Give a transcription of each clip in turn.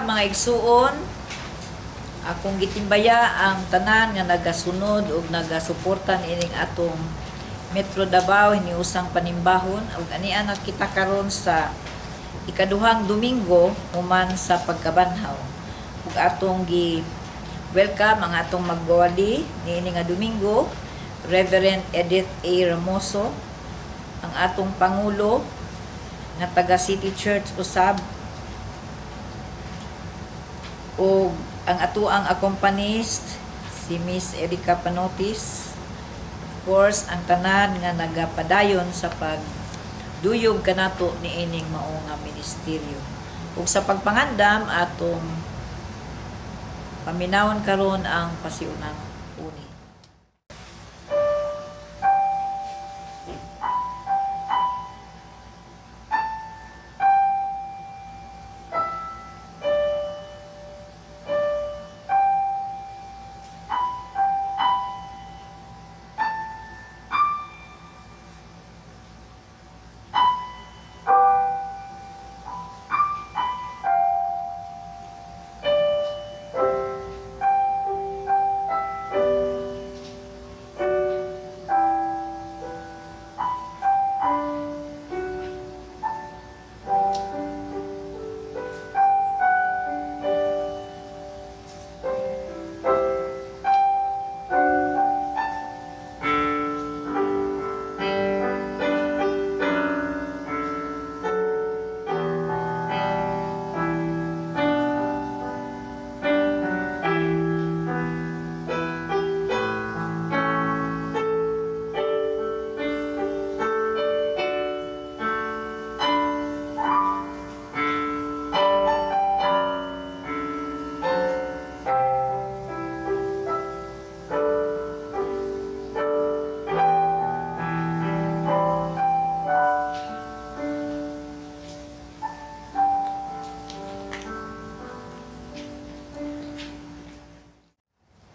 mga igsuon, akong gitimbaya ang tanan nga nagasunod ug nagasuporta niining atong Metro Davao hiniusang panimbahon ug ania na kita karon sa ikaduhang Domingo human sa pagkabanhaw. Ug atong gi welcome ang atong magwali niini nga Domingo, Reverend Edith A. Ramoso, ang atong pangulo nga taga City Church usab, o ang atuang accompanist si Miss Erica Panotis, of course ang tanan nga nagapadayon sa pagduyog kanato niining mao nga ministeryo. Ug sa pagpangandam atong paminawon karon ang pasiunang uni.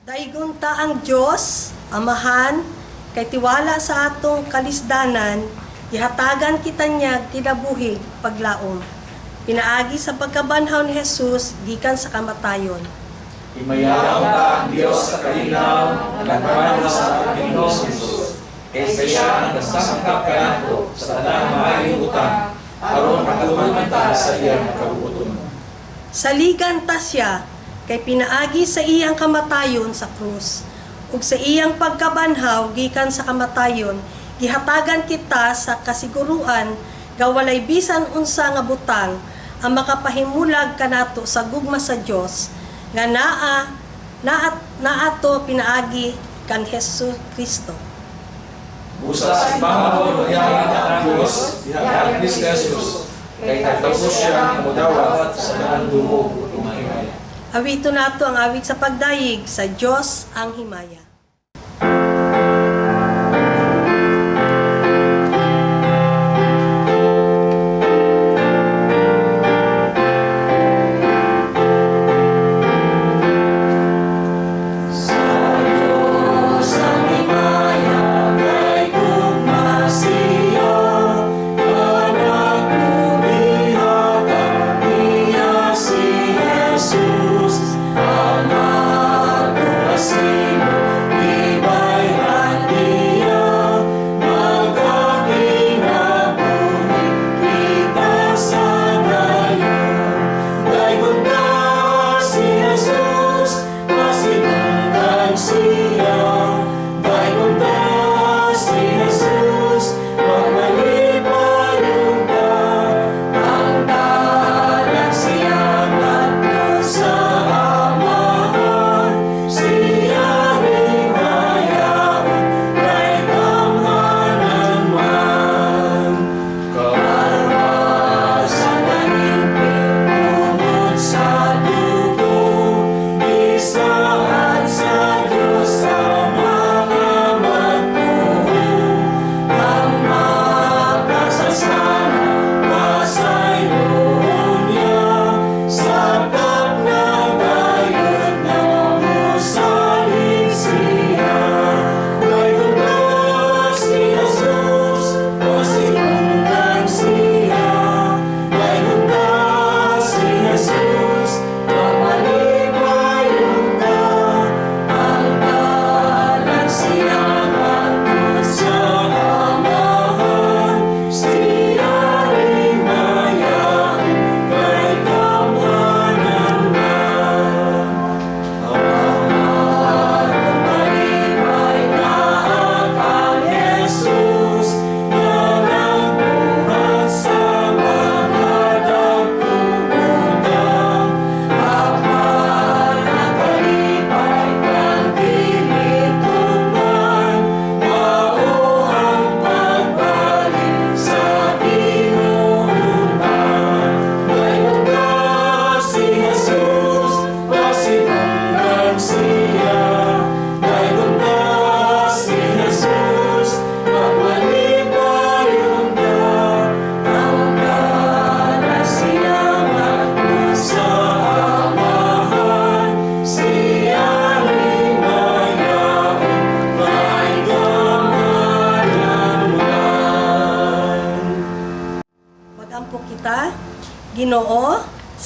Daigon ta ang Dios, Amahan, kay tiwala sa atong kalisdanan, ihatagan kita niya kinabuhi paglaom. Pinaagi sa pagkabanhaw ni Jesus gikan sa kamatayon. Himayaw ka ang Diyos sa kalinaw, nagmamahal sa ating Panginoon Jesus. Kaysa siya ang nasangkap kanato sa tanang maayong utang, aron makatulungan ta sa iyang kabubuton. Saligan ta siya, kay pinaagi sa iyang kamatayon sa krus. Ug sa iyang pagkabanhaw gikan sa kamatayon, gihatagan kita sa kasiguruan nga walay bisan unsa nga butang ang makapahimulag kanato sa gugma sa Dios nga naato pinaagi kan Hesus Kristo. Busa sa pamahon niya ang Diyos, diha Kristo Jesus, kay nagtapos siya ang mudawat sa tanang dumog ug mahimaya. Awito nato ang awit sa pagdayig sa Diyos ang himaya. Jesus, anak ko asino.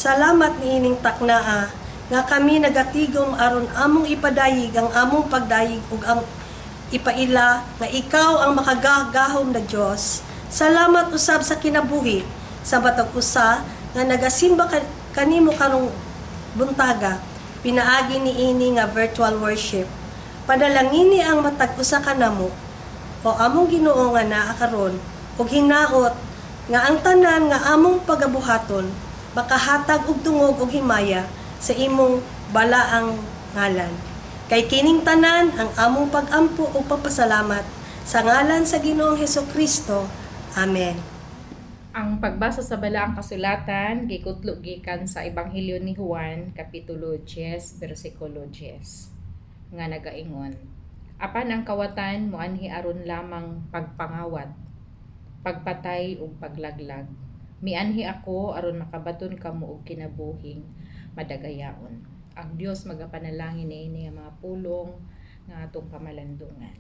Salamat niining taknaa nga kami nagatigom aron among ipadayig ang among pagdayig ug ang ipaila nga ikaw ang makagagahom na Dios. Salamat usab sa kinabuhi sa matag usa nga nagasimba kanimo karong buntaga. Pinaagi niini nga virtual worship. Panalangini ang matag usa kanamo o among Ginoo nga naa karon ug hinaot nga ang tanan nga among pagabuhaton makahatag og dungog ug himaya sa imong balaang ngalan. Kay kining tanan ang among pag-ampo ug papasalamat sa ngalan sa Ginoong Hesukristo. Amen. Ang pagbasa sa balaang kasulatan gikutlo gikan sa Ebanghelyo ni Juan kapitulo 10 bersikulo 10 nga nagaingon: Apan ang kawatan moanhi aron lamang pagpangawat, pagpatay ug paglaglag. Mianhi ako aron makabaton kamo og kinabuhing madagayaon. Ang Dios magapanalangin niini nga mga pulong nga atong pamalandungan.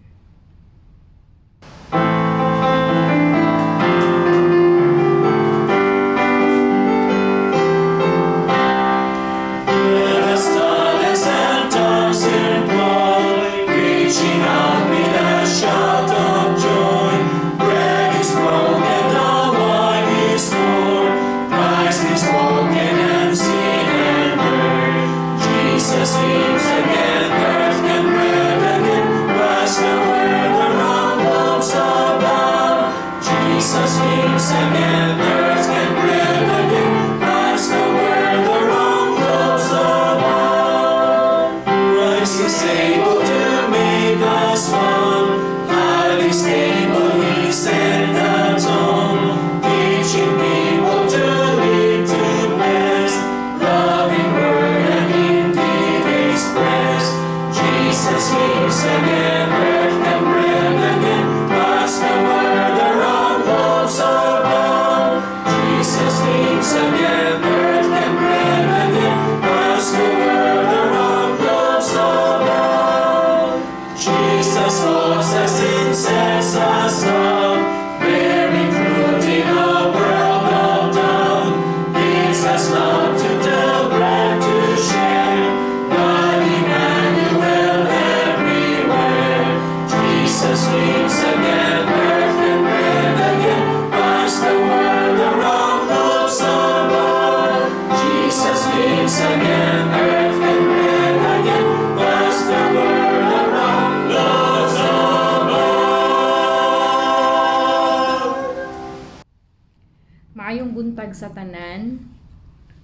Maayong buntag sa tanan.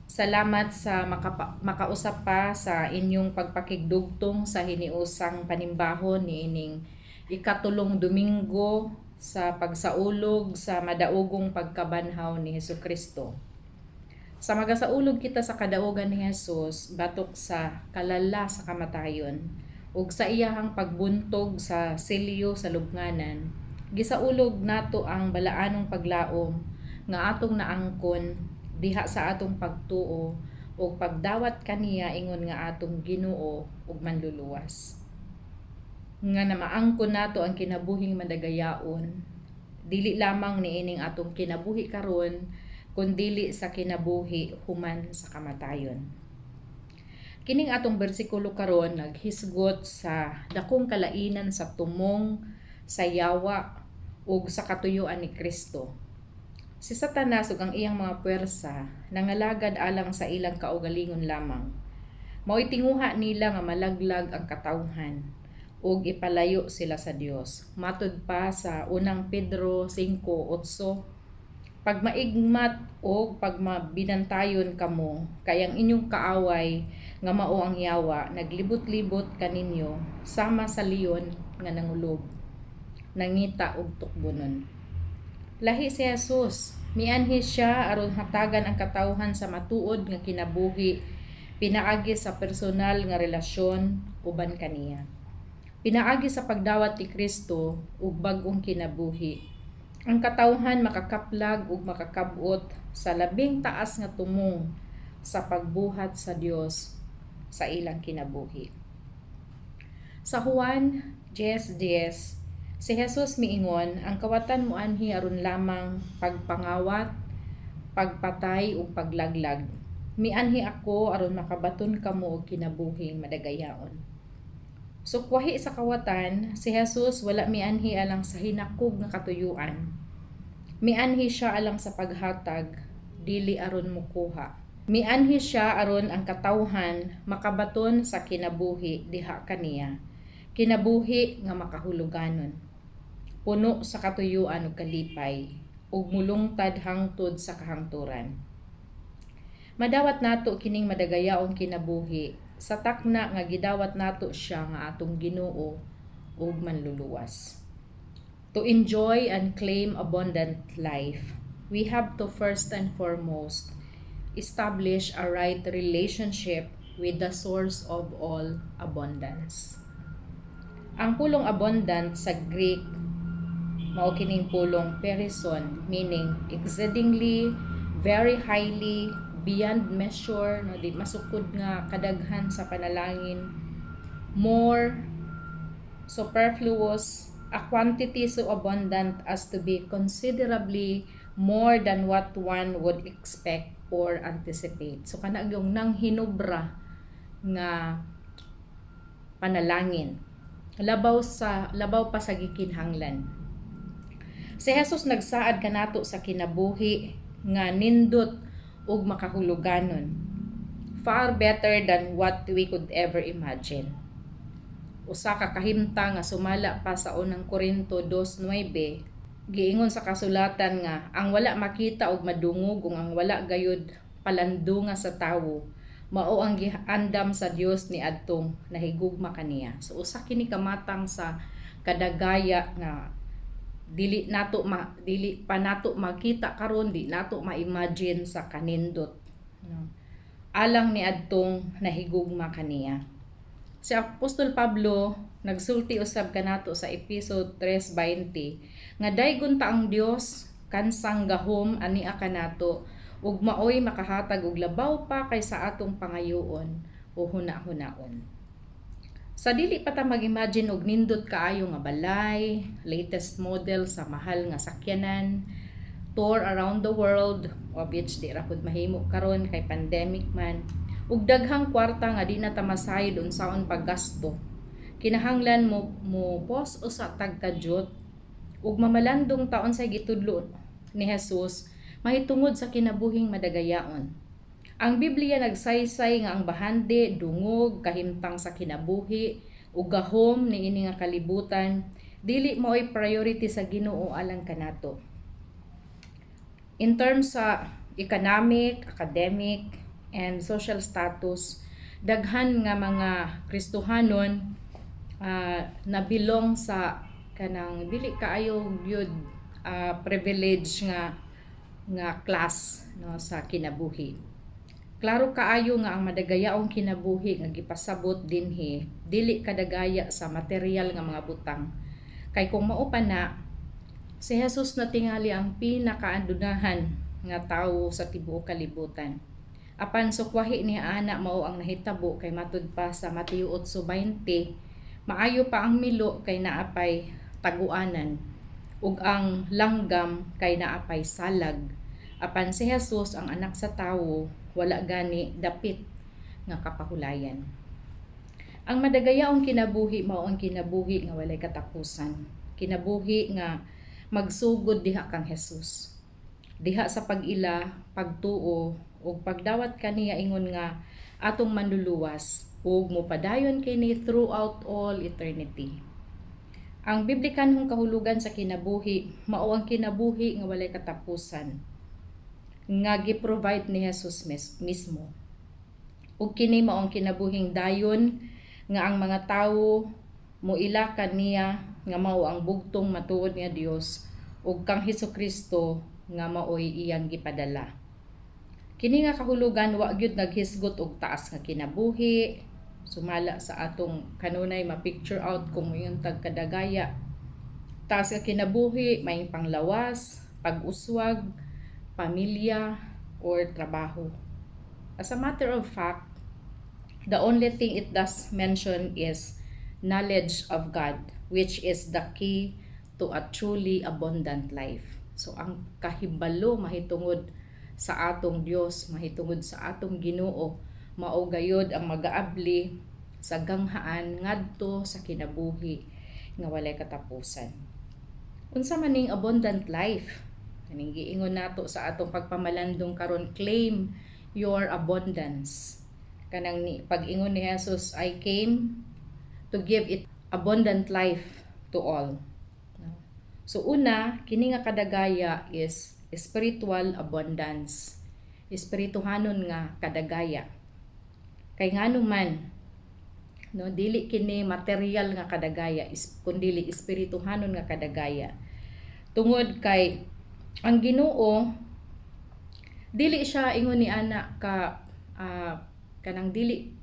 Salamat sa makausap pa sa inyong pagpakigdugtong sa hiniusang panimbahon niining ikatulong Domingo sa pagsaulog sa madaugong pagkabanhaw ni Hesukristo. Sa magasaulog kita sa kadaugan ni Jesus batok sa kalala sa kamatayon ug sa iyahang pagbuntog sa selyo sa lubnganan, gisaulog nato ang balaanong paglaom nga atong naangkon diha sa atong pagtuo o pagdawat kaniya ingon nga atong Ginoo ug manluluwas. Nga namaangkon nato ang kinabuhing madagayaon, dili lamang niining atong kinabuhi karon kundili sa kinabuhi human sa kamatayon. Kining atong bersikulo karon naghisgot sa dakong kalainan sa tumong, sa yawa ug sa katuyuan ni Kristo. Si Satanas ug ang iyang mga puwersa nangalagad alang sa ilang kaugalingon lamang. Mao'y tinguha nila nga malaglag ang katawhan ug ipalayo sila sa Dios. Matud pa sa unang Pedro 5:8, pagmaigmat o pagmabinantayon kamo, kay ang inyong kaaway nga mao ang yawa, naglibot-libot kaninyo sama sa leon nga nangulob, nangita og tukbonon. Lahi si Jesus, mianhi siya aron hatagan ang katawhan sa matuod nga kinabuhi, pinaagi sa personal nga relasyon uban kaniya. Pinaagi sa pagdawat ni Kristo ug bag-ong kinabuhi. Ang katawhan makakaplag ug makakabot sa labing taas nga tumong sa pagbuhat sa Dios sa ilang kinabuhi. Sa Juan 10:10, si Jesus miingon, ang kawatan moanhi aron lamang pagpangawat, pagpatay ug paglaglag. mianhi ako aron makabaton kamo og kinabuhing madagayaon. Sukwahi sa kawatan, si Jesus wala mianhi alang sa hinakog nga katuyuan. Mianhi siya alang sa paghatag, dili aron mukuha. Mianhi siya aron ang katawhan makabaton sa kinabuhi diha kaniya. Kinabuhi nga makahuluganon. Puno sa katuyuan ug kalipay, ug mulungtad hangtod sa kahangturan. Madawat nato kining madagayaong kinabuhi sa takna nga gidawat nato siya nga atong Ginoo ug manluluwas. To enjoy and claim abundant life, we have to first and foremost establish a right relationship with the source of all abundance. Ang pulong abundant sa Greek mao kining pulong perison, meaning exceedingly, very highly, beyond measure, no, di masukod nga kadaghan sa panalangin, more, superfluous, a quantity so abundant as to be considerably more than what one would expect or anticipate. So kana yung nang hinubra nga panalangin. Labaw pa sa gikinhanglan. Si Jesus nagsaad kanato sa kinabuhi nga nindot ug makahuluganon. Far better than what we could ever imagine. Usa ka kahimtang nga sumala pa sa unang Korinto 2:9, giingon sa kasulatan nga ang wala makita og madungog ug ang wala gayud palandunga sa tawo mao ang giandam sa Dios ni adtong nahigugma kaniya. So usa kini kamatang sa kadagaya nga dili pa nato makita karon, di nato ma-imagine sa kanindot, no? Alang ni adtong nahigugma kaniya. Si Apostol Pablo nagsulti usab kanato sa episode 3:20 nga daygon ta ang Dios kansang gahom ania kanato ug maoy makahatag og labaw pa kaysa atong pangayoon o huna-hunaon. Sa dili pa ta mag-imagine og nindot kaayo nga balay, latest model sa mahal nga sakyanan, tour around the world, of which di ra pud mahimo karon kay pandemic man, ug daghang kwarta nga di na ta masayod unsaon paggasto. Kinahanglan mo pos o sa tagkadyot ug mamalandong taon sa gitudlo ni Jesus mahitungod sa kinabuhing madagayaon. Ang Biblia nagsaysay nga ang bahandi, dungog, kahimtang sa kinabuhi ug gahom niini nga kalibutan dili maoy priority sa Ginoo alang kanato. In terms sa economic, academic, and social status, daghan nga mga Kristohanon nabilong sa kanang dili kaayo gyud privilege nga class, no, sa kinabuhi. Klaro kaayo nga ang madagayaong kinabuhi nga gipasabot dinhi dili kadagaya sa material nga mga butang. Kay kung mao pa na, si Jesus na tingali ang pinakaandunahan nga tawo sa tibuok kalibutan. Apan sukwahi ni ana mao ang nahitabo kay matud pa sa Mateo 8:20, maayo pa ang milo kay naapay taguanan ug ang langgam kay naapay salag. Apan si Jesus ang anak sa tawo wala gani dapit nga kapahulayan. Ang madagayaong kinabuhi mao ang kinabuhi nga walay katapusan. Kinabuhi nga magsugod diha kang Jesus. Diha sa pag-ila, pagtuo ug pagdawat kaniya ingon nga atong manluluwas ug mopadayon kini throughout all eternity. Ang biblikanhong kahulugan sa kinabuhi mao ang kinabuhi nga walay katapusan nga gi-provide ni Jesus mismo. Ug kini mao ang kinabuhing dayon nga ang mga tawo moila kaniya nga mao ang bugtong matuod nga Dios ug kang Hesukristo nga maoy iyang gipadala. Kini nga kahulugan wa gyud naghisgot og taas nga kinabuhi, sumala sa atong kanunay ma-picture out kung yung tagkadagaya. Taas nga kinabuhi, may panglawas, pag-uswag, pamilya, or trabaho. As a matter of fact, the only thing it does mention is knowledge of God, which is the key to a truly abundant life. So ang kahibalo mahitungod sa atong Dios, mahitungod sa atong Ginoo, mao gayud ang magaabli sa ganghaan ngadto sa kinabuhi nga walay katapusan. Unsa man ning abundant life? Kaning giingon nato sa atong pagpamalandong karon, claim your abundance. Kanang pag-ingon ni Jesus, I came to give it abundant life to all. So una, kini nga kadagaya is spiritual abundance. Espirituhanon nga kadagaya. Kay ngano man, no, dili kini material nga kadagaya, kundi espirituhanon nga kadagaya. Tungod kay ang Ginoo dili siya ingon ni ana kanang dili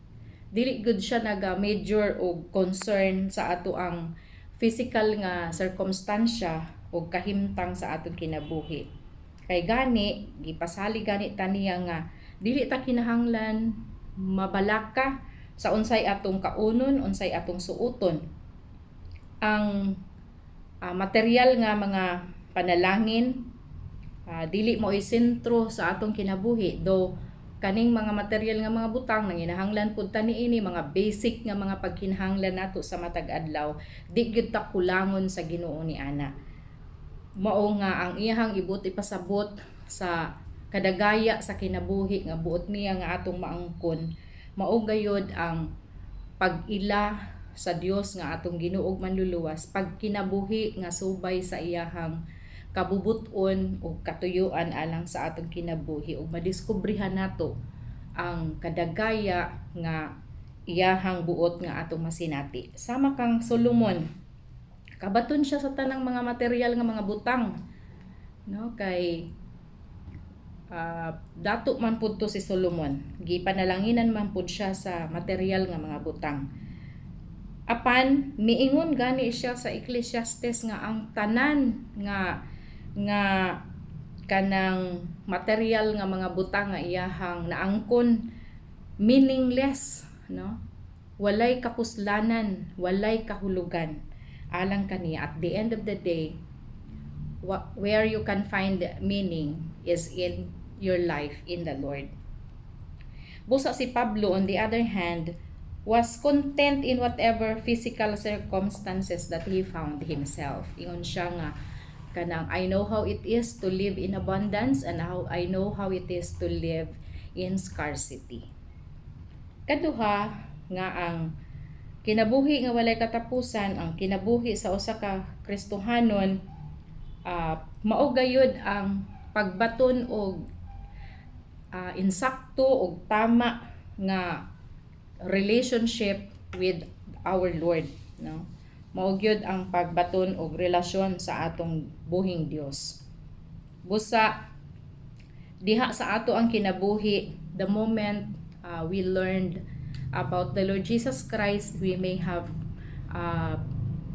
good siya naga major o concern sa ato ang physical nga circumstansya o kahimtang sa atong kinabuhi. Kay gani gipasali gani taniya nga dili ta kinahanglan mabalaka sa unsay atong kaunon, unsay atong suoton. Ang material nga mga panalangin dili mo isentro sa atong kinabuhi, do kaning mga material nga mga butang nanginahanglan pud ta niini, mga basic nga mga pagkinahanglan nato sa matag adlaw, di gyud ta kulangon sa Ginoo ni ana. Mao nga ang iyahang ibuti pasabot sa kadagaya sa kinabuhi nga buot niya nga atong maangkon, mao gayud ang pag-ila sa Dios nga atong Ginoo manluluwas, pagkinabuhi nga subay sa iyahang kabubuton o katuyuan alang sa atong kinabuhi, ug madiskubrihan nato ang kadagaya nga iyahang buot nga atong masinati. Sama kang Solomon, kabaton siya sa tanang mga material nga mga butang, no, kay dato man pud to si Solomon, gipanalanginan man pud siya sa material nga mga butang. Apan miingon gani siya sa Ecclesiastes nga ang tanan nga kanang material nga mga butang nga iyahang naangkon meaningless, no? Walay kapuslanan, walay kahulugan alang kaniya. At the end of the day, where you can find meaning is in your life in the Lord. Busa si Pablo, on the other hand, was content in whatever physical circumstances that he found himself. Ingon siya nga kanang, I know how it is to live in abundance and I know how it is to live in scarcity. Kaduha nga ang kinabuhi nga walay katapusan, ang kinabuhi sa usa ka Kristohanon, mao gayud ang pagbaton og insakto og tama nga relationship with our Lord, no? Mao gyud ang pagbaton og relasyon sa atong buhing Dios. Busa diha sa ato ang kinabuhi, the moment we learned about the Lord Jesus Christ, we may have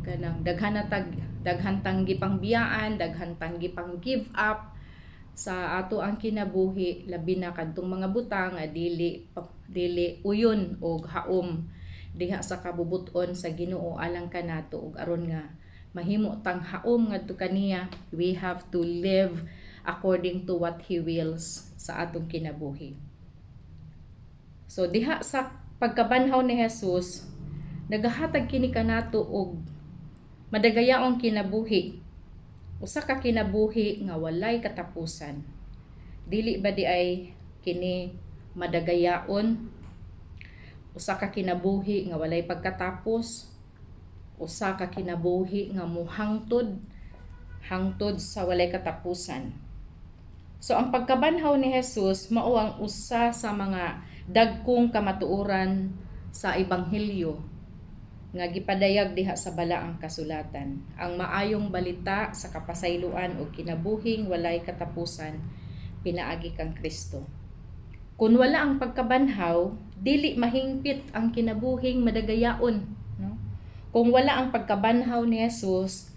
kanang daghan tang gipangbiyaan, daghan tang gipang give up sa ato ang kinabuhi, labi na kadtong mga butang nga dili uyon og haom diha sa kabubuton sa Ginoo alang kanato, ug aron nga mahimo tang haom ngadto kaniya, we have to live according to what He wills sa atong kinabuhi. So diha sa pagkabanhaw ni Jesus, nagahatag kini kanato og madagayaong kinabuhi, usa ka kinabuhi nga walay katapusan. Dili ba di ay kini madagayaon? Usa ka kinabuhi nga walay pagkatapos, usa ka kinabuhi nga muhangtod sa walay katapusan. So ang pagkabanhaw ni Jesus mao ang usa sa mga dagkong kamatuoran sa ebanghelyo nga gipadayag diha sa balaang kasulatan, ang maayong balita sa kapasayloan o kinabuhing walay katapusan pinaagi kang Kristo. Kung wala ang pagkabanhaw, dili mahingpit ang kinabuhing madagayaon, no? Kung wala ang pagkabanhaw ni Jesus,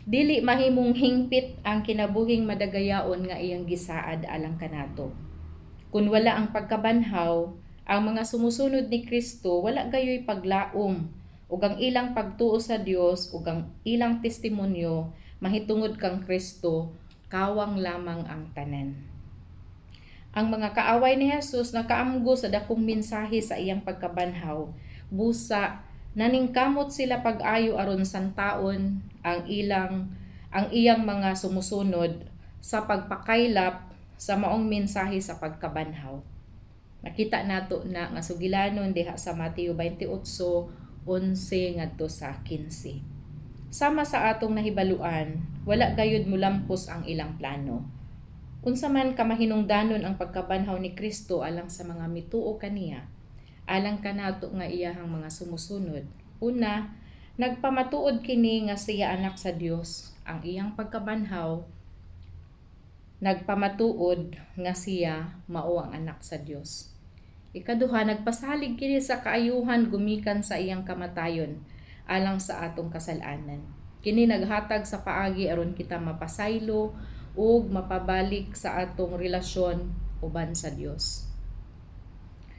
dili mahimong hingpit ang kinabuhing madagayaon nga iyang gisaad alang kanato. Kung wala ang pagkabanhaw, ang mga sumusunod ni Kristo wala gayoy paglaom ug ang ilang pagtuo sa Dios ug ang ilang testimonyo mahitungod kang Kristo kawang lamang ang tanan. Ang mga kaaway ni Jesus nakaamgo sa dakong mensahe sa iyang pagkabanhaw. Busa naningkamot sila pag-ayo aron santaon ang iyang mga sumusunod sa pagpakaylap sa maong mensahe sa pagkabanhaw. Nakita nato na nga sugilanon diha sa Mateo 28:11 ngadto sa 15. Sama sa atong nahibaluan, wala gayud mulampos ang ilang plano. Unsa man kamahinungdanon ang pagkabanhaw ni Kristo alang sa mga mituo kaniya, alang kanato nga iyahang mga sumusunod. Una, nagpamatuod kini nga siya anak sa Dios. Ang iyang pagkabanhaw nagpamatuod nga siya mao ang anak sa Dios. Ikaduha, nagpasalig kini sa kaayuhan gumikan sa iyang kamatayon alang sa atong kasalanan. Kini naghatag sa paagi aron kita mapasaylo ug mapabalik sa atong relasyon uban sa Dios.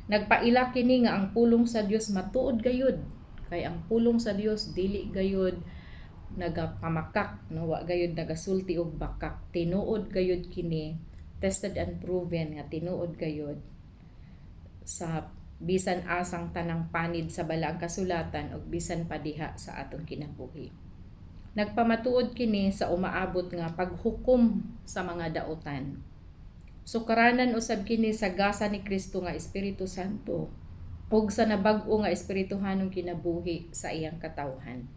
Nagpaila kini nga ang pulong sa Dios matuod gayud, kay ang pulong sa Dios dili gayud nagapamakak, no, wa gayud nagasulti og bakak. Tinuod gayud kini, tested and proven nga tinuod gayud sa bisan asang tanang panid sa balaang kasulatan ug bisan pa diha sa atong kinabuhi. Nagpamatuod kini sa umaabot nga paghukom sa mga daotan. Sukaranan usab kini sa gasa ni Kristo nga Espiritu Santo ug sa nabag-o nga espirituhanong kinabuhi sa iyang katawhan.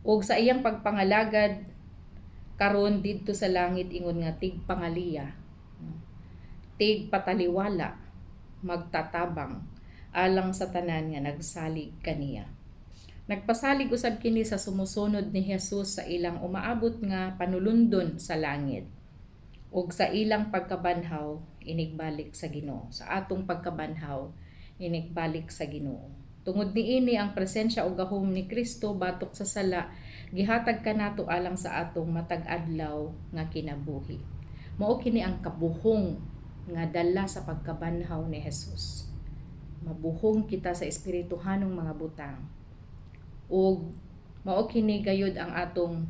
Ug sa iyang pagpangalagad karon didto sa langit ingon nga tigpangaliya, tigpataliwala, magtatabang alang sa tanan nga nagsalig kaniya. Nagpasalig usab kini sa sumusunod ni Jesus sa ilang umaabot nga panulundon sa langit ug sa ilang pagkabanhaw inigbalik sa Ginoo. Sa atong pagkabanhaw inigbalik sa Ginoo. Tungod niini ang presensya ug gahom ni Kristo batok sa sala gihatag kanato alang sa atong matag adlaw nga kinabuhi. Mao kini ang kabuhong nga dala sa pagkabanhaw ni Jesus. Mabuhong kita sa espirituhanong mga butang. Ug mao kini gayud ang atong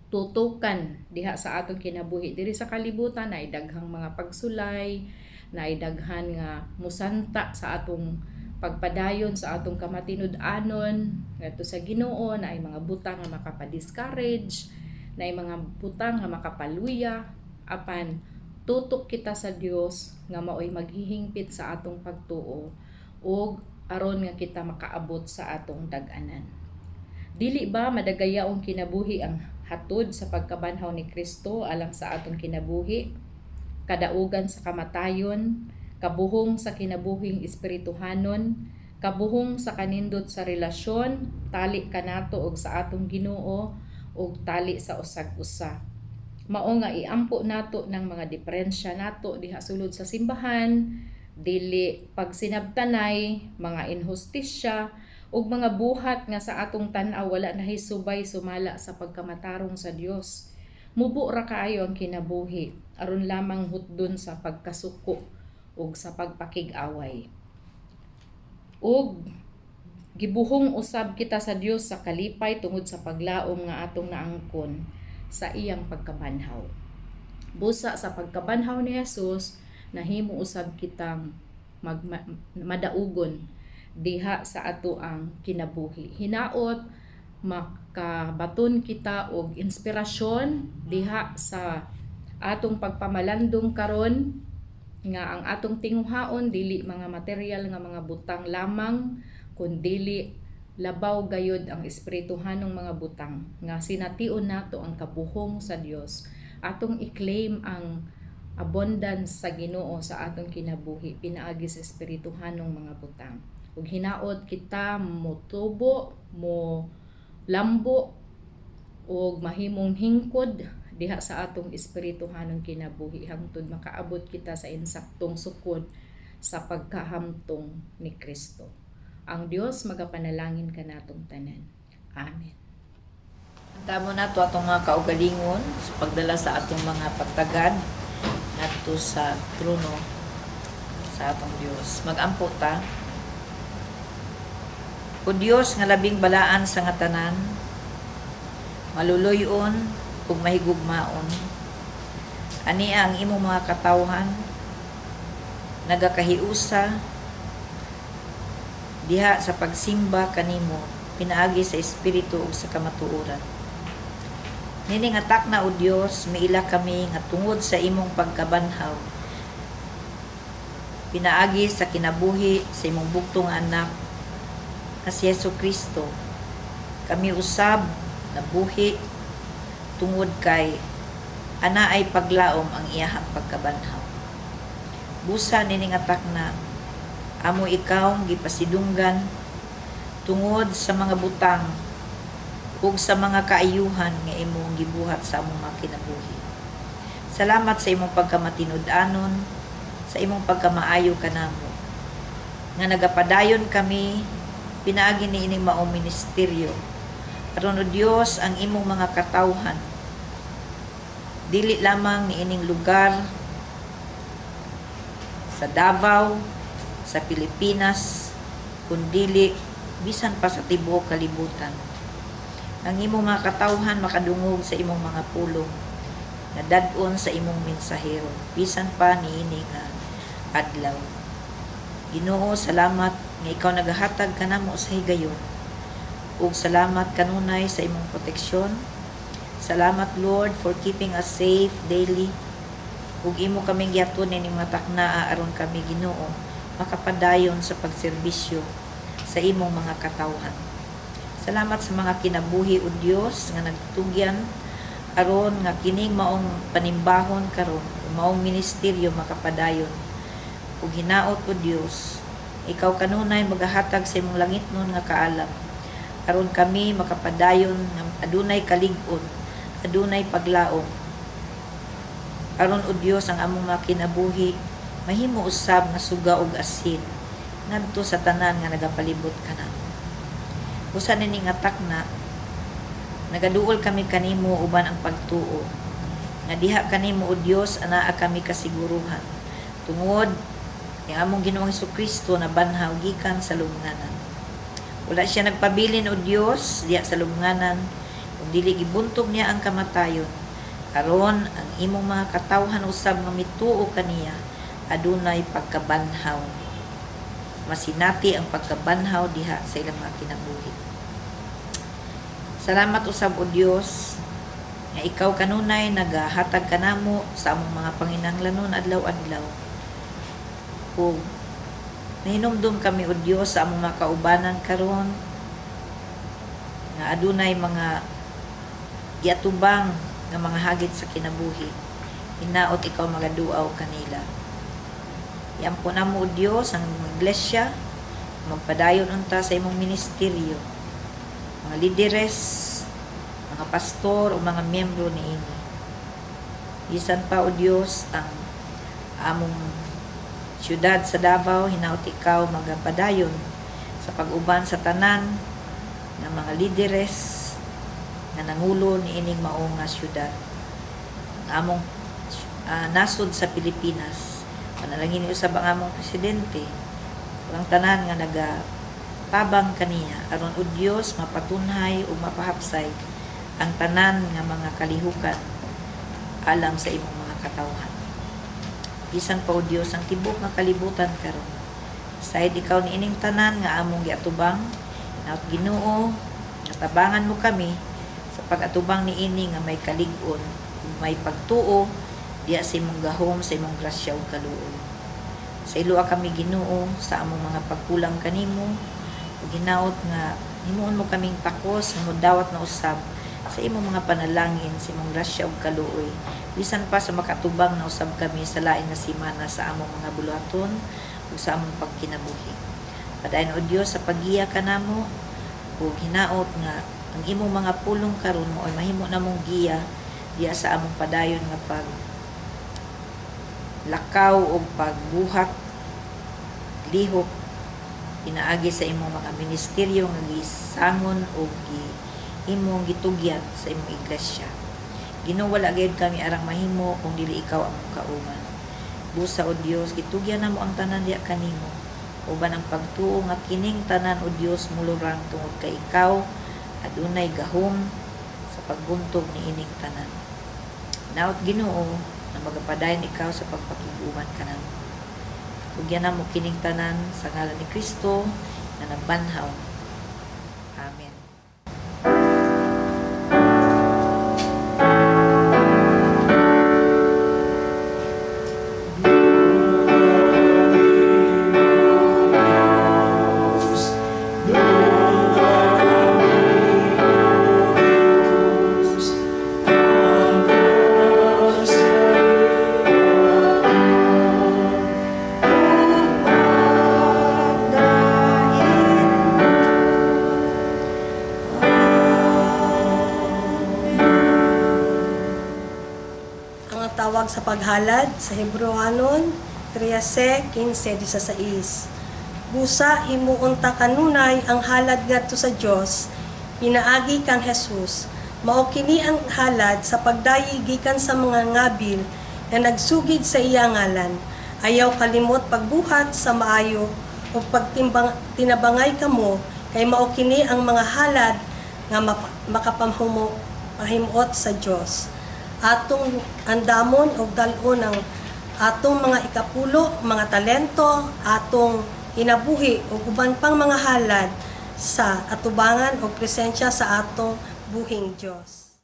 tutukan diha sa atong kinabuhi diri sa kalibutan. Na daghang mga pagsulay, na daghan nga musanta sa atong pagpadayon sa atong kamatinud-anon ngadto sa Ginoo, na ay mga butang nga makapa-discourage, na ay mga butang nga makapaluya, apan tutok kita sa Dios nga maoy maghihingpit sa atong pagtuo ug aron nga kita makaabot sa atong dag-anan. Dili ba madagayaong kinabuhi ang hatod sa pagkabanhaw ni Kristo alang sa atong kinabuhi? Kadaugan sa kamatayon, kabuhong sa kinabuhing espirituhanon, kabuhong sa kanindot sa relasyon, tali kanato og sa atong Ginoo ug tali sa usag-usa. Mao nga iampo nato ng mga diferensya nato diha sulod sa simbahan, dili pagsinabtanay, mga inhustisya ug mga buhat nga sa atong tan-aw wala nahisubay sumala sa pagkamatarong sa Dios. Mubo ra kaayo ang kinabuhi aron lamang hutdon sa pagkasuko ug sa pagpakig-away. Ug gibuhong usab kita sa Dios sa kalipay tungod sa paglaom nga atong naangkon sa iyang pagkabanhaw. Busa sa pagkabanhaw ni Jesus, nahimo usab kitang madaugon diha sa ato ang kinabuhi. Hinaot makabaton kita og inspirasyon diha sa atong pagpamalandong karon nga ang atong tinguhaon dili mga material nga mga butang lamang, kundi labaw gayud ang espirituhanong mga butang nga sination nato ang kabuhong sa Dios. Atong i-claim ang abundance sa Ginoo sa atong kinabuhi pinaagi sa espirituhanong mga butang. Ug hinaot kita motubo, mo lambo ug mahimong hingkod diha sa atong espirituhanong kinabuhi hangtod makaabot kita sa insaktong sukod sa pagkahamtong ni Kristo. Ang Dios magapanalangin kanatong tanan. Amen. Tamo na to atong mga kaugalingon sa pagdala sa atong mga pagtagad ngadto sa trono sa atong Dios. Magampo ta. O Dios nga labing balaan sa nga tanan, maluluyon ug mahigugmaon. Ani ang imong mga katawhan nagakahiusa diha sa pagsimba kanimo pinaagi sa espiritu ug sa kamatuoran. Nining atak na o Dios, miila kami nga tungod sa imong pagkabanhaw pinaagi sa kinabuhi sa imong bugtong anak na si Jesucristo. Kami usab nabuhi tungod kay ana ay paglaom ang iyahang pagkabanhaw. Busa nining atak na amo ikaw gipasidunggan tungod sa mga butang ug sa mga kaayuhan nga imong gibuhat sa among mga kinabuhi. Salamat sa imong pagkamatinud-anon, sa imong pagkamaayo kanamo nga nagapadayon kami pinaagi niining maong ministeryo. Aron o Dios ang imong mga katawhan dili lamang niining lugar sa Davao, sa Pilipinas, kundili bisan pa sa tibuok kalibutan. Ang imong mga katawhan makadungog sa imong mga pulong na dad-on sa imong mensahero bisan pa niini nga adlaw. Ginoo, salamat nga ikaw nagahatag kanamo sa higayon ug salamat kanunay sa imong proteksyon. Salamat Lord for keeping us safe daily ug imo kaming giaton ni mga taknaa aron kami Ginoo makapadayon sa pagserbisyo sa imong mga katawhan. Salamat sa mga kinabuhi o Dios nga nagtugyan aron nga kining maong panimbahon karon o maong ministeryo makapadayon ug hinaot o Dios ikaw kanunay magahatag sa imong langitnon nga kaalam aron kami makapadayon nga adunay kalig-on, adunay paglaom aron o Dios ang among mga kinabuhi mahimo usab nga suga ug asin ngadto sa tanan nga nagapalibot kanamo. Busa nining atak na nagaduol kami kanimo uban ang pagtuo nga diha kanimo o Dios anaa kami kasiguruhan tungod ang among Ginoong Hesukristo na banhaw gikan sa lubnganan. Wala siya nagpabilin o Dios diha sa lubnganan ug dili gibuntog niya ang kamatayon aron ang imong mga katawhan usab nga mituo kaniya adunay pagkabanhaw. Masinati ang pagkabanhaw diha sa ilang mga kinabuhi. Salamat usab o Dios nga ikaw kanunay nagahatag kanamo sa among mga panginahanglanon adlaw-adlaw. Ug nahinumdum kami o Dios sa among mga kaubanan karon nga adunay mga giatubang nga mga hagit sa kinabuhi. Hinaot ikaw magaduaw kanila. Iampo namo o Dios ang iglesia magpadayon unta sa imong ministeryo. Mga lideres, mga pastor o mga miyembro niini. Bisan pa o Dios ang among syudad sa Davao hinaot ikaw magapadayon sa pag-uban sa tanan ng mga lideres na nangulo niining mao nga syudad. Ang among nasod sa Pilipinas panalangin usab ang among presidente ang tanan nga nagatabang kaniya aron o Dios mapatunhay o mapahapsay ang tanan nga mga kalihukan alang sa imong mga katawhan. Bisan pa o Dios ang tibok nga kalibutan karon. Side ikaw niining tanan nga among giatubang na Ginoo natabangan mo kami sa pag-atubang niini nga may kalig-on ug may pagtuo diya sa imong gahom, sa imong grasya ug kaluoy. Sa iloa kami Ginoo sa among mga pagkulang kanimo ug hinaot nga himuon mo kaming takos nga modawat na usab sa imong mga panalangin sa imong grasya ug kaluoy bisan pa sa makatubang na usab kami sa lain nga semana sa among mga buluhaton ug sa among pagkinabuhi. Padayon o Dios sa paggiya kanamo ug hinaot nga ang imong mga pulong karon mo ay mahimo namong giya diya sa among padayon nga pag lakaw o pagbuhat lihok inaagi sa imong mga ministeryo nga gisangon o imong gitugyan sa imong iglesia. Ginoo wala gayud kami arang mahimo kung dili ikaw ang kauman. Busa o Dios gitugyan namo ang tanan diya kanimo uban ang pagtuo nga kining tanan o Dios mulurang tungod kay ikaw adunay gahom sa pagbuntog niining tanan. Naot Ginoo na magapadayon ikaw sa pagpakiguman kanan. Tugyan na mo kining tanan sa ngalan ni Kristo na nabanhaw. Amen. Ang tawag sa paghalad sa Hebrewanon 13:15-16. Busa himuunta kanunay ang halad ngadto sa Dios, pinaagi kang Jesus. Mao kini ang halad sa pagdayi gikan sa mga ngabil na nagsugid sa iya ngalan. Ayaw kalimot pagbuhat sa maayo o tinabangay kamo kay mao kini ang mga halad nga makapamhimuot sa Dios. Atong andamon o dalon ng atong mga ikapulo, mga talento, atong inabuhi o uban pang mga halad sa atubangan o presensya sa atong buhing Diyos.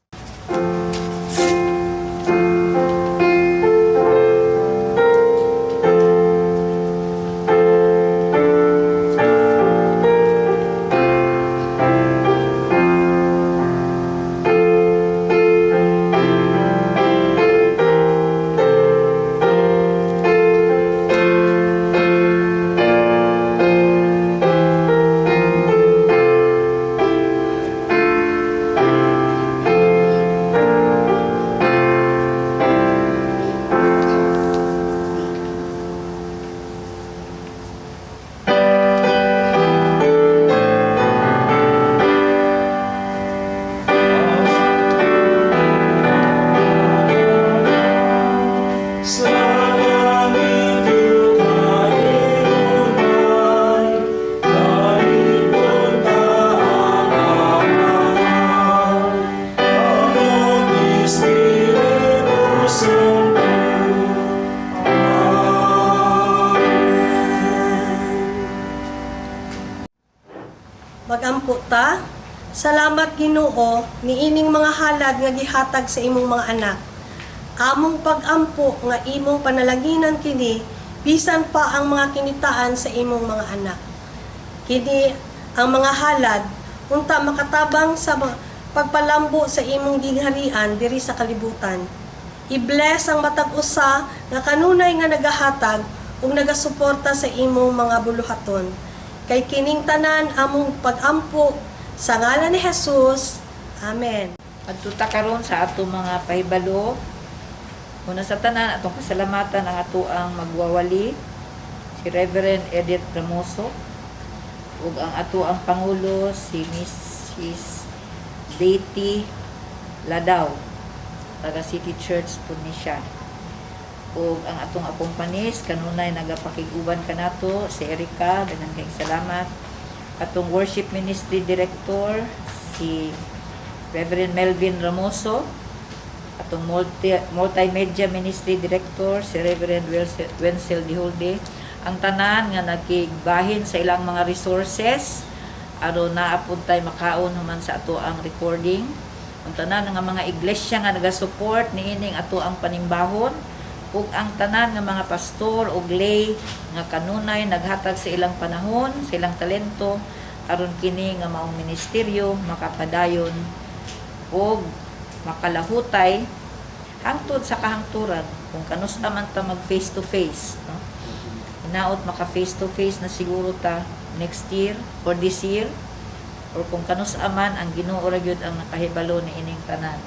Magampo ta. Salamat Ginoo niining mga halad nga gihatag sa imong mga anak. Among pag-ampo nga imong panalaginan kini bisan pa ang mga kinitaan sa imong mga anak. Kini ang mga halad unta makatabang sa pagpalambo sa imong gingharian diri sa kalibutan. I-bless ang matag usa nga kanunay nga nagahatag ug nagasuporta sa imong mga buluhaton. Kay kining tanan among pag-ampo sa ngalan ni Jesus. Amen. Adtuta karon sa ato mga pahibalo. Una sa tanan atong kasalamatan ang ato ang magwawali si Reverend Edith Ramoso ug ang ato ang pangulo si Mrs. Deity Ladaw taga City Church po ni siya. Ug ang atong akompanis kanunay nagapakiguban kanato si Erica, daghang kayong salamat. Atong worship ministry director si Reverend Melvin Ramoso, atong multimedia ministry director si Reverend Wenzel Diholde, ang tanan nga nagigbahin sa ilang mga resources aron naapod tay makaon human sa ato ang recording. Ang tanan nga mga iglesia nga naga-support niining ato ang panimbahon ug ang tanan nga mga pastor ug lay nga kanunay naghatag sa ilang panahon, sa ilang talento aron kini nga maong ministeryo makapadayon ug makalahutay hangtod sa kahangturan kung kanusa man ta mag face to face, no? Hinaot maka face to face na siguro ta next year or this year or kung kanusa man ang Ginoo ra gyud ang nakahibalo ni ining tanan.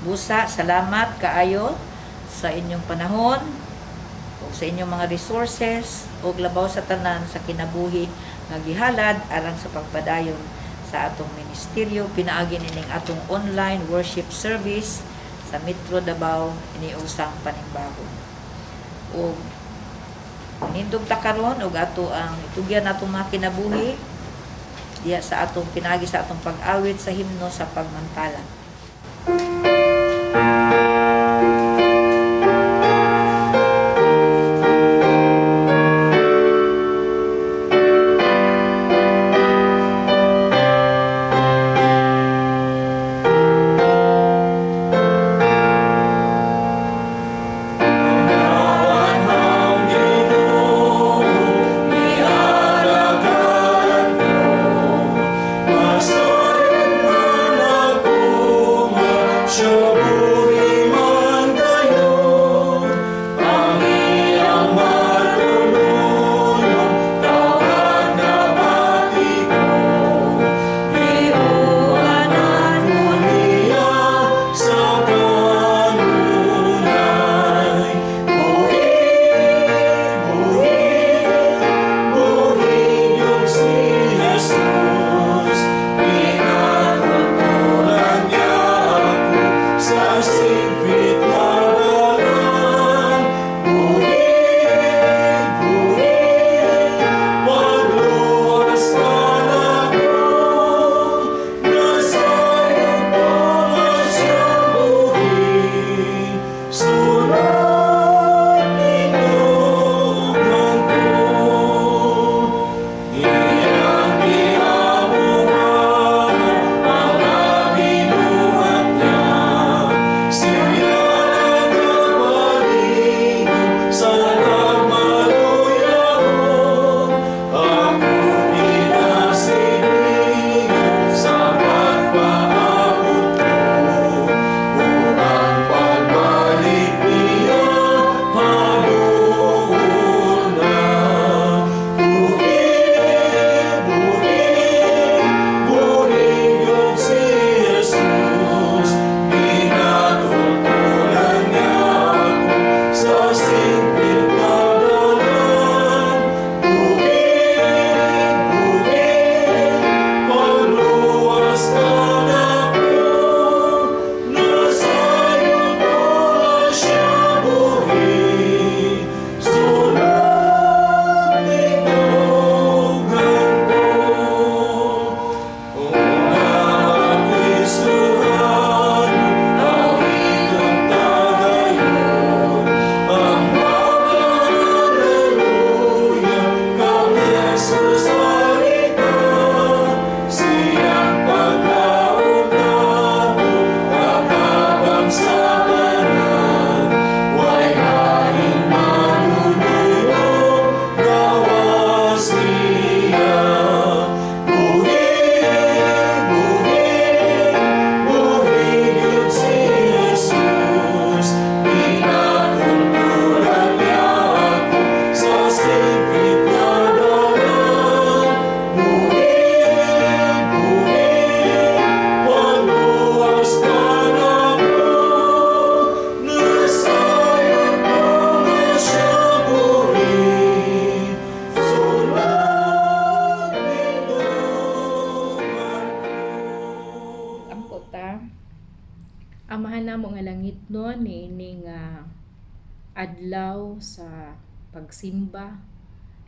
Busa, salamat kaayo sa inyong panahon o sa inyong mga resources o labaw sa tanan sa kinabuhi nga gihalad alang sa pagpadayon sa atong ministeryo. Pinaagi nining atong online worship service sa Metro Davao iniusang panimbahon. O nindog ta karon og ato ang itugyan natong mga kinabuhi diya sa atong pinaagi sa atong pag-awit sa himno sa pagmantala. amahan namo nga langitnon niini nga adlaw sa pagsimba,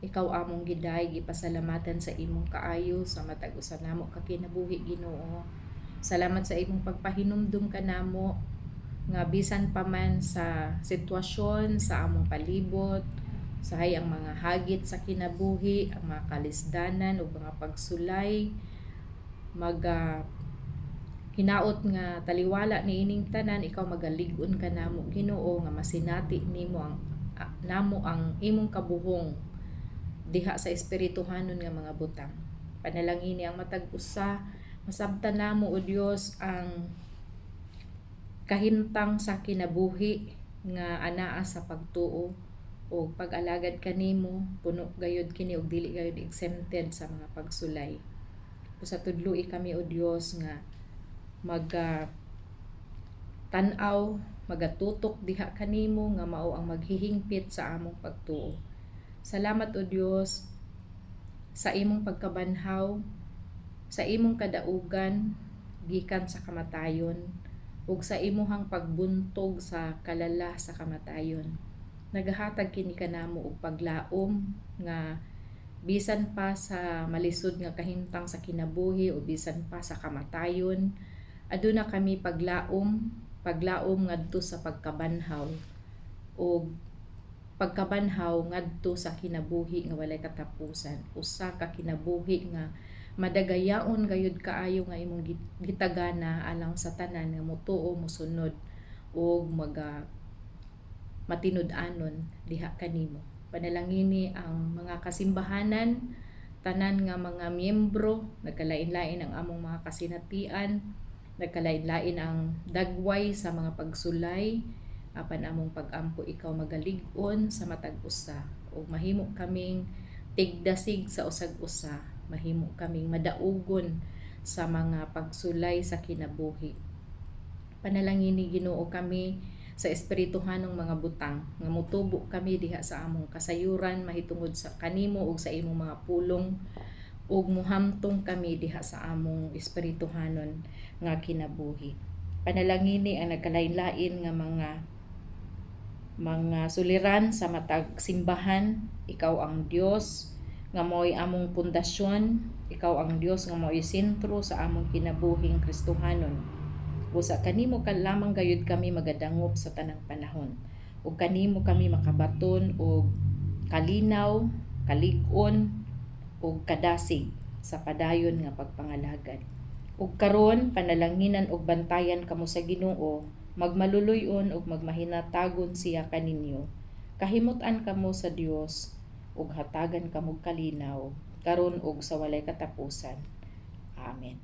ikaw among giday gipasalamatan sa imong kaayo sa matag usa namo ka kinabuhi Ginoo. Salamat sa imong pagpahinumdum kanamo nga bisan pa man sa sitwasyon sa among palibot, sahay ang mga hagit sa kinabuhi, ang mga kalisdanan ug mga pagsulay, hinaot nga taliwala ni ining tanan, ikaw magalig-on ka namo Ginoo nga masinati nimo ang namo ang imong kabuhong diha sa espirituhanon nga mga butang. Panalangin ang matag usa, masabtan namo o Dios ang kahimtang sa kinabuhi nga anaa sa pagtuo o pag-alagad kanimo, puno gayud kini og dili gayud exempted sa mga pagsulay. Sa tudloi kami o Dios nga tanaw, magatutok diha kanimo nga mao ang maghihingpit sa among pagtuo. Salamat o Dios sa imong pagkabanhaw, sa imong kadaugan gikan sa kamatayon, ug sa imuhang pagbuntog sa kalala sa kamatayon. Nagahatag kini kanamo og paglaom nga bisan pa sa malisod nga kahimtang sa kinabuhi o bisan pa sa kamatayon, aduna kami paglaom ngadto sa pagkabanhaw o pagkabanhaw ngadto sa kinabuhi nga walay katapusan, usa ka kinabuhi nga madagayaon gayud kaayo nga imong gitagana alang sa tanan nga motuo mosunod o matinud-anon diha kanimo. Panalangini ang mga kasimbahanan, tanan nga mga miyembro, nagkalain-lain ang among mga kasinatian, nagkalain-lain ang dagway sa mga pagsulay, apan among pag-ampo ikaw magalig-on sa matag usa, ug mahimo kaming tigdasig sa usag-usa, mahimo kaming madaugon sa mga pagsulay sa kinabuhi. Panalangini Ginoo kami sa espirituhanong mga butang nga motubo kami diha sa among kasayuran mahitungod sa kanimo ug sa imong mga pulong, ug muhamtong kami diha sa among espirituhanon nga kinabuhi. Panalangini ang nagkalain-lain nga mga suliran sa matag simbahan, ikaw ang Dios nga mo'y among pundasyon, ikaw ang Dios nga mo'y sentro sa among kinabuhing Kristohanon. Busa kanimo ka lamang gayud kami magadangop sa tanang panahon, ug kanimo kami makabaton og kalinaw, kalig-on ug kadasig sa padayon nga pagpangalagad. Ug karon panalanginan og bantayan kamo sa Ginoo, magmaluluy-on ug magmahinatagon siya kaninyo. Kahimut-an kamo sa Dios ug hatagan kamo kalinaw karon ug sa walay katapusan. Amen.